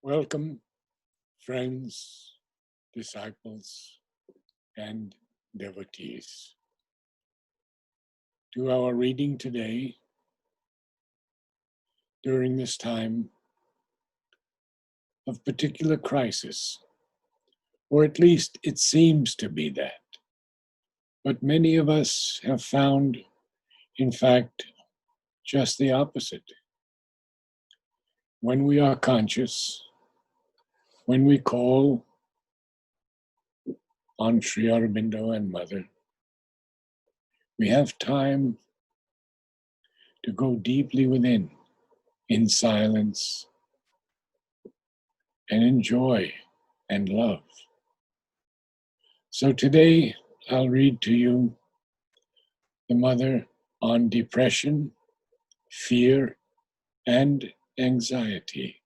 Welcome, friends, disciples, and devotees, to our reading today during this time of particular crisis, or at least it seems to be that. But many of us have found, in fact, just the opposite. When we are conscious, when we call on Sri Aurobindo and Mother, we have time to go deeply within, in silence, and enjoy and love. So today I'll read to you the Mother on depression, fear, and anxiety.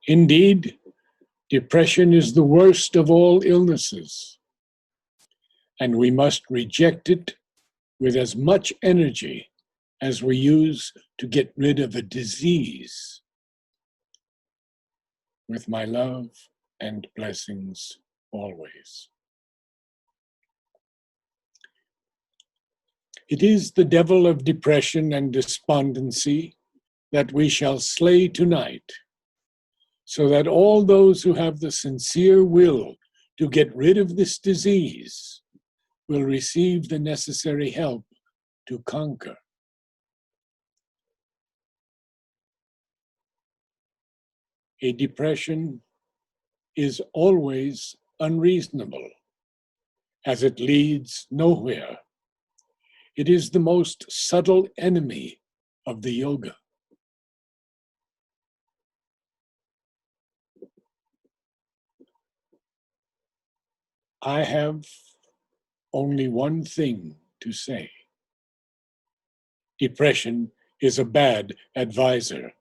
Indeed, depression is the worst of all illnesses, and we must reject it with as much energy as we use to get rid of a disease. With my love and blessings always. It is the devil of depression and despondency that we shall slay tonight, so that all those who have the sincere will to get rid of this disease will receive the necessary help to conquer. A depression is always unreasonable, as it leads nowhere. It is the most subtle enemy of the yoga. I have only one thing to say. Depression is a bad advisor.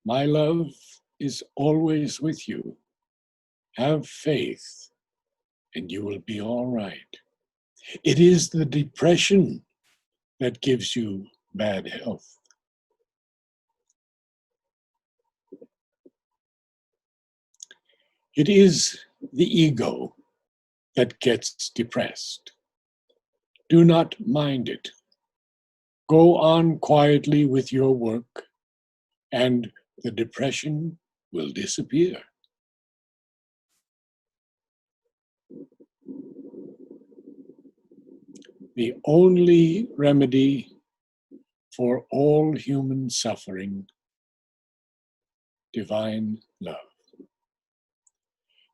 My love is always with you. Have faith, and you will be all right. It is the depression that gives you bad health. It is the ego that gets depressed. Do not mind it. Go on quietly with your work, and the depression will disappear. The only remedy for all human suffering, divine love.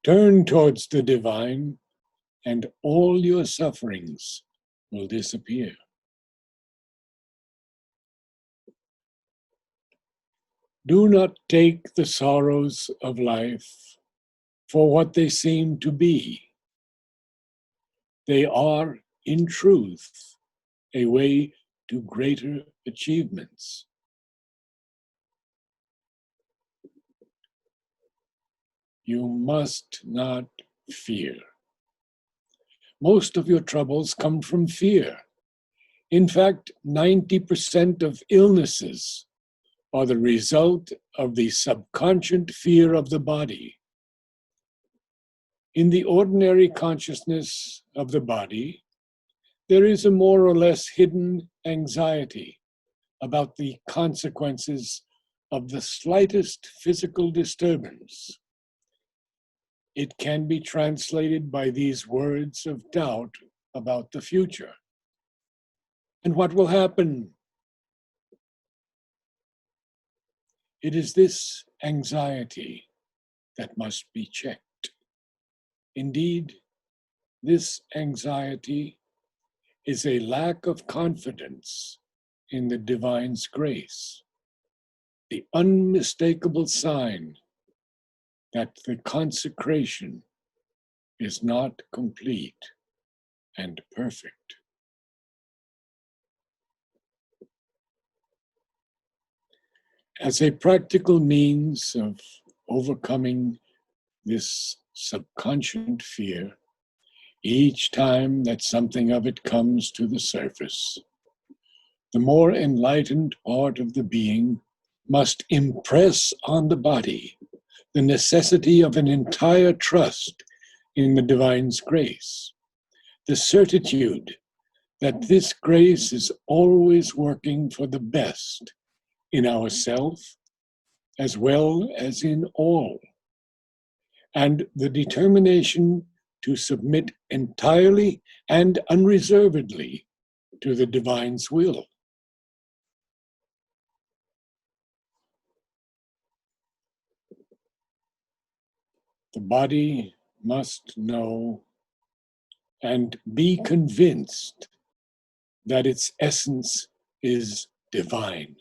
Turn towards the divine, and all your sufferings will disappear. Do not take the sorrows of life for what they seem to be. They are, in truth, a way to greater achievements. You must not fear. Most of your troubles come from fear. In fact, 90% of illnesses are the result of the subconscious fear of the body. In the ordinary consciousness of the body, there is a more or less hidden anxiety about the consequences of the slightest physical disturbance. It can be translated by these words of doubt about the future. And what will happen? It is this anxiety that must be checked. Indeed, this anxiety is a lack of confidence in the divine's grace, the unmistakable sign that the consecration is not complete and perfect. As a practical means of overcoming this subconscious fear, each time that something of it comes to the surface, The more enlightened part of the being must impress on the body the necessity of an entire trust in the divine's grace, the certitude that this grace is always working for the best in ourself as well as in all, and the determination to submit entirely and unreservedly to the divine's will. The body must know and be convinced that its essence is divine,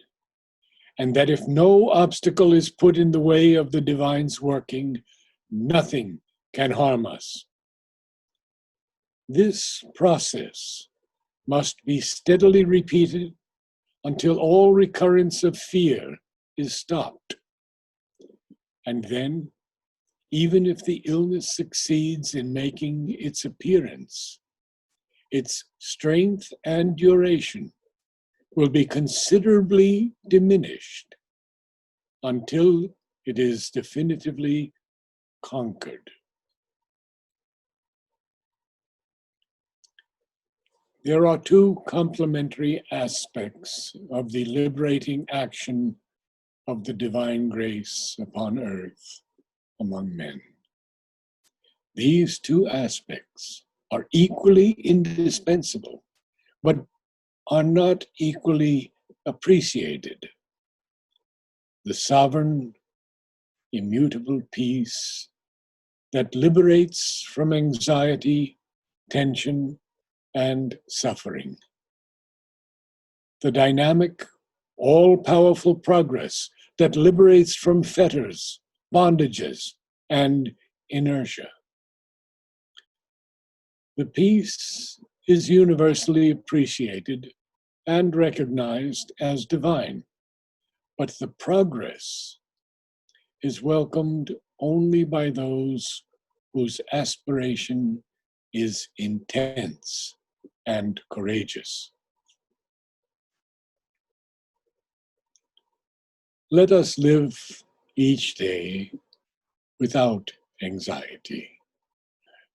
and that if no obstacle is put in the way of the divine's working, nothing can harm us. This process must be steadily repeated until all recurrence of fear is stopped. And then, even if the illness succeeds in making its appearance, its strength and duration will be considerably diminished until it is definitively conquered. There are two complementary aspects of the liberating action of the divine grace upon earth among men. These two aspects are equally indispensable, but are not equally appreciated. The sovereign, immutable peace that liberates from anxiety, tension, and suffering. The dynamic, all-powerful progress that liberates from fetters, bondages, and inertia. The peace is universally appreciated and recognized as divine, but the progress is welcomed only by those whose aspiration is intense and courageous. Let us live each day without anxiety.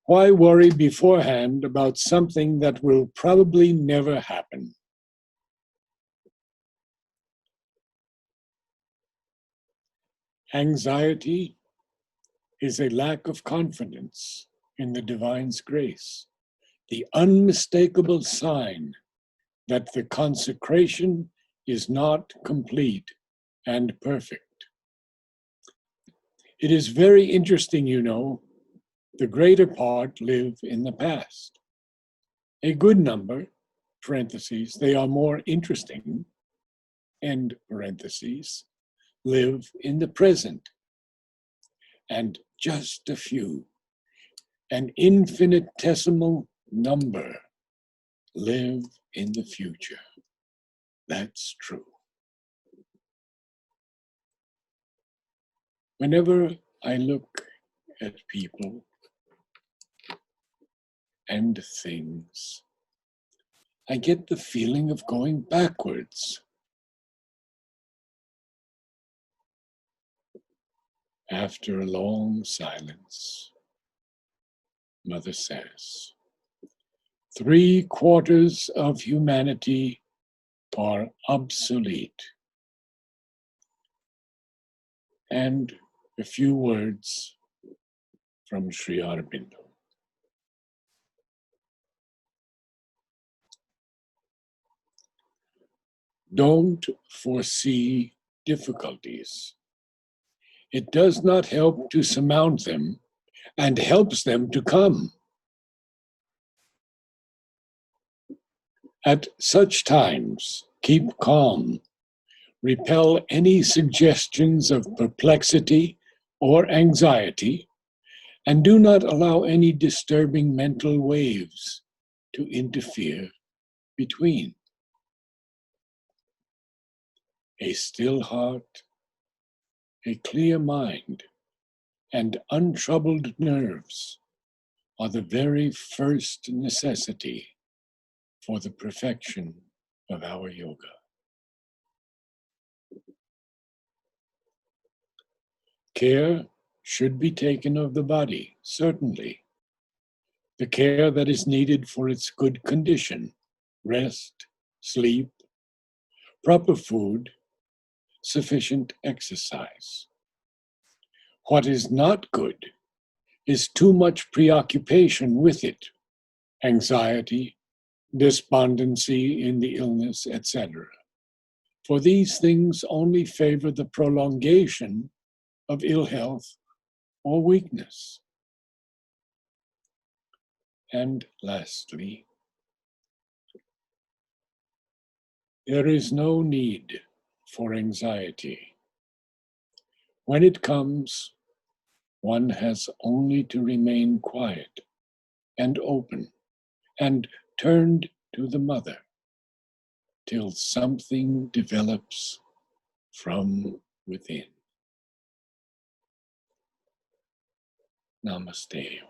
Why worry beforehand about something that will probably never happen? Anxiety is a lack of confidence in the divine's grace, the unmistakable sign that the consecration is not complete and perfect. It is very interesting, you know, the greater part live in the past. A good number, parentheses, they are more interesting, end parentheses, live in the present. And just a few, an infinitesimal number, live in the future. That's true. Whenever I look at people and things, I get the feeling of going backwards. After a long silence, Mother says, 3/4 of humanity are obsolete. And a few words from Sri Aurobindo. Don't foresee difficulties. It does not help to surmount them and helps them to come. At such times, keep calm. Repel any suggestions of perplexity or anxiety, and do not allow any disturbing mental waves to interfere between. A still heart, a clear mind, and untroubled nerves are the very first necessity for the perfection of our yoga. Care should be taken of the body, certainly. The care that is needed for its good condition, rest, sleep, proper food, sufficient exercise. What is not good is too much preoccupation with it, anxiety, despondency in the illness, etc. For these things only favor the prolongation of ill health or weakness. And lastly, there is no need for anxiety. When it comes, one has only to remain quiet and open and turned to the mother till something develops from within. Namaste.